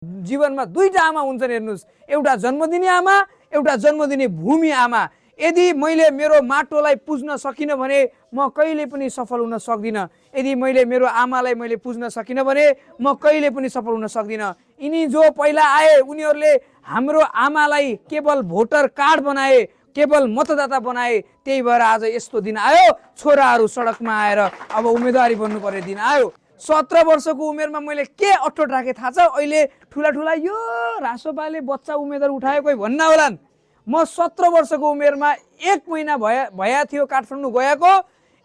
जीवनमा दुईटा आमा हुन्छन् हेर्नुस्, एउटा जन्मदिने आमा, एउटा जन्मदिने भूमि आमा। यदि मैले मेरो माटोलाई पुज्न सकिनँ भने म कहिले पनि सफल हुन सक्दिनँ। यदि मैले मेरो आमालाई मैले पुज्न सकिनँ भने म कहिले पनि सफल हुन सक्दिनँ। यिनी जो पहिला आए उनीहरूले हाम्रो आमालाई केवल भोटर कार्ड बनाए, केवल मतदाता बनाए। त्यही भएर आज यस्तो दिन आयो, छोराहरू सडकमा आएर अब उम्मेदवारी बन्नुपर्ने दिन आयो। 17 वर्षको उमेरमा मैले के अठोट राखेँ थाहा छ? अहिले ठुला ठुला यो रासोपाले बच्चा उम्मेदवार उठायो कोही भन्न होलान्। म 17 वर्षको उमेरमा 1 महिना भया थियो काठमाडौँ गएको।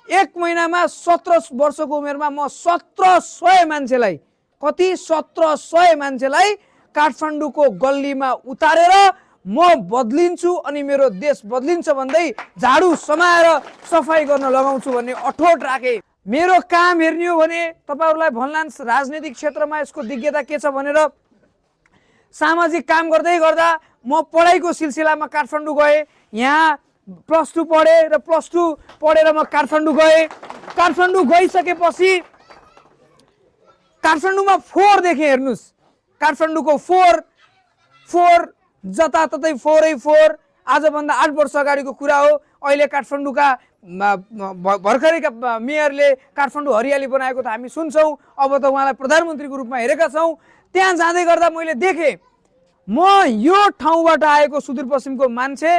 1 महिनामा 17 वर्षको उमेरमा म 1700 मान्छेलाई, कति 1700 मान्छेलाई काठमाडौँको गल्लीमा उतारेर म बदलिन्छु अनि मेरो देश बदलिन्छ भन्दै झाडु समाएर सफाई गर्न लगाउँछु भन्ने अठोट राखेँ। मेरो काम हेर्ने हो भने तपाईहरुलाई भन्लान् राजनीतिक क्षेत्रमा यसको दिज्ञता के छ भनेर। सामाजिक काम गर्दै गर्दा म पढाइको सिलसिलामा काठमाडौँ गएँ। यहाँ +2 पढेँ र +2 पढेर म काठमाडौँ गएँ। काठमाडौँ गइसकेपछि काठमाडौँमा 4 देखेँ। हेर्नुस्, काठमाडौँको 4 जताततै 4 आजभन्दा 8 वर्ष अगाडिको कुरा हो। अहिले काठमाडौँका भर्खरैका मेयरले काठमाडौँ हरियाली बनाएको त हामी सुन्छौँ। अब त उहाँलाई प्रधानमन्त्रीको रूपमा हेरेका छौँ। त्यहाँ जाँदै गर्दा मैले देखेँ, म यो ठाउँबाट आएको सुदूरपश्चिमको मान्छे,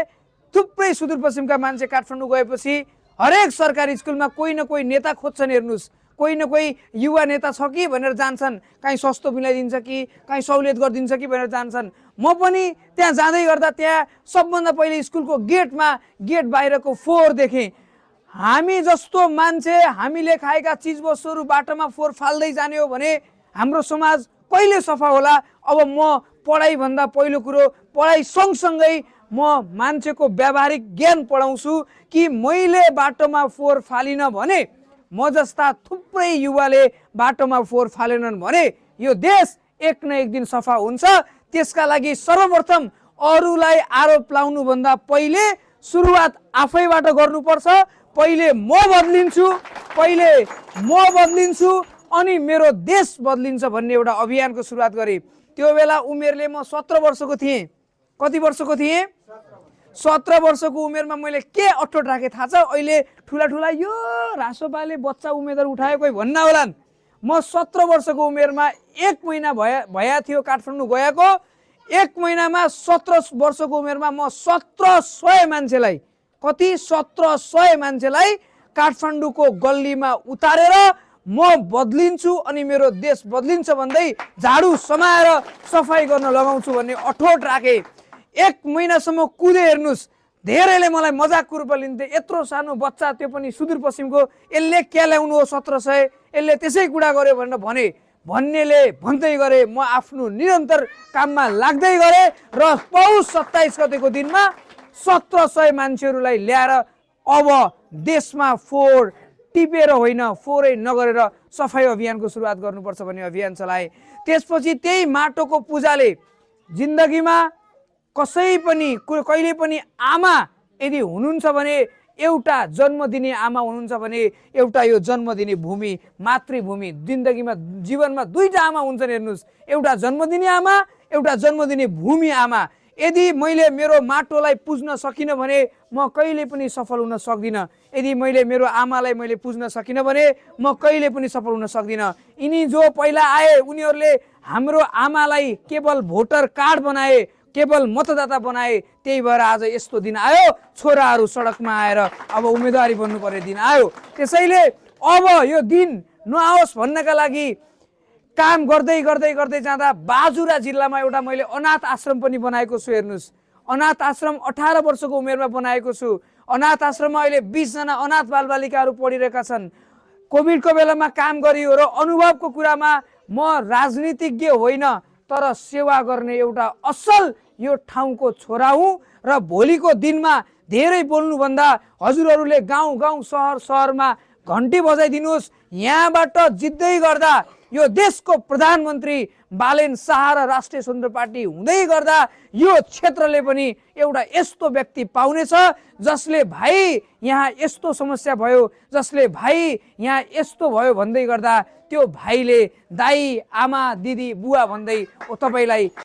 थुप्रै सुदूरपश्चिमका मान्छे काठमाडौँ गएपछि हरेक सरकारी स्कुलमा कोही न कोही नेता खोज्छन्। हेर्नुस्, कोही न कोही युवा नेता छ कि भनेर जान्छन्, कहीँ सस्तो मिलाइदिन्छ कि कहीँ सहुलियत गरिदिन्छ कि भनेर जान्छन्। म पनि त्यहाँ जाँदै गर्दा त्यहाँ सबभन्दा पहिले स्कुलको गेट बाहिरको 4 देखेँ। हामी जस्तो मान्छे, हामीले खाएका चिजवस्तुहरू बाटोमा 4 फाल्दै जाने हो भने हाम्रो समाज कहिले सफा होला? अब म पढाइभन्दा पहिलो कुरो, पढाइ सँगसँगै म मान्छेको व्यावहारिक ज्ञान पढाउँछु कि मैले बाटोमा 4 फालिनँ भने, म जस्ता थुप्रै युवाले बाटोमा 4 फालेनन् भने यो देश एक न एक दिन सफा हुन्छ। त्यसका लागि सर्वप्रथम अरूलाई आरोप लाउनुभन्दा पहिले सुरुवात आफैबाट गर्नुपर्छ। पहिले म बदलिन्छु अनि मेरो देश बदलिन्छ भन्ने एउटा अभियानको सुरुवात गरेँ। त्यो बेला उमेरले म 17 वर्षको थिएँ। कति वर्षको थिएँ? 17 वर्षको उमेरमा मैले के अठोट राखेँ थाहा छ? अहिले ठुला ठुला यो रासोपाले बच्चा उम्मेदवार उठायो कोही भन्न होलान्। म 17 वर्षको उमेरमा 1 महिना भया थियो काठमाडौँ गएको। 1 महिनामा 17 वर्षको उमेरमा म 1700 मान्छेलाई, कति 1700 मान्छेलाई काठमाडौँको गल्लीमा उतारेर म बदलिन्छु अनि मेरो देश बदलिन्छ भन्दै झाडु समाएर सफाई गर्न लगाउँछु भन्ने अठोट राखेँ। 1 महिनासम्म कुदे। हेर्नुस्, धेरैले मलाई मजाकको रूपमा लिन्थे, यत्रो सानो बच्चा, त्यो पनि सुदूरपश्चिमको, यसले क्या ल्याउनु हो 1700, यसले त्यसै कुरा गर्यो भनेर भन्नेले भन्दै गरे। म आफ्नो निरन्तर काममा लाग्दै गरेँ र पौष 27 गतेको दिनमा 1700 मान्छेहरूलाई ल्याएर अब देशमा 4 टिपेर होइन, 4 नगरेर सफाई अभियानको सुरुवात गर्नुपर्छ भन्ने अभियान चलाए। त्यसपछि त्यही माटोको पूजाले जिन्दगीमा कहिले पनि आमा यदि हुनुहुन्छ भने, एउटा जन्म दिने आमा हुनुहुन्छ भने एउटा यो जन्म दिने भूमि, मातृभूमि। जिन्दगीमा जीवनमा दुईटा आमा हुन्छन् हेर्नुस्, एउटा जन्म दिने आमा, एउटा जन्म दिने भूमि आमा। यदि मैले मेरो माटोलाई पुज्न सकिनँ भने म कहिले पनि सफल हुन सक्दिनँ। यदि मैले मेरो आमालाई मैले पुज्न सकिनँ भने म कहिले पनि सफल हुन सक्दिनँ। यिनी जो पहिला आए उनीहरूले हाम्रो आमालाई केवल भोटर कार्ड बनाए, केवल मतदाता बनाए। त्यही भएर आज यस्तो दिन आयो, छोराहरू सडकमा आएर अब उम्मेदवारी बन्नुपर्ने दिन आयो। त्यसैले अब यो दिन नआओस् भन्नका लागि काम गर्दै जाँदा बाजुरा जिल्लामा एउटा मैले अनाथ आश्रम पनि बनाएको छु। हेर्नुस्, अनाथ आश्रम 18 वर्षको उमेरमा बनाएको छु। अनाथ आश्रममा अहिले 20 जना अनाथ बालबालिकाहरू पढिरहेका छन्। कोभिडको बेलामा काम गरियो र अनुभवको कुरामा म राजनीतिज्ञ होइन, तर सेवा गर्ने एउटा असल यो ठाउँको छोरा हुँ। र भोलिको दिनमा धेरै बोल्नुभन्दा हजुरहरूले गाउँ शहरमा घन्टी बजाइदिनुहोस्। यहाँबाट जित्दै गर्दा यो देशको प्रधानमन्त्री बालेन शाह र राष्ट्रिय स्वतन्त्र पार्टी हुँदै गर्दा यो क्षेत्रले पनि एउटा यस्तो व्यक्ति पाउनेछ जसले भाइ यहाँ यस्तो समस्या भयो, जसले भाइ यहाँ यस्तो भयो भन्दै गर्दा त्यो भाइले दाइ आमा दिदी बुवा भन्दै तपाईँलाई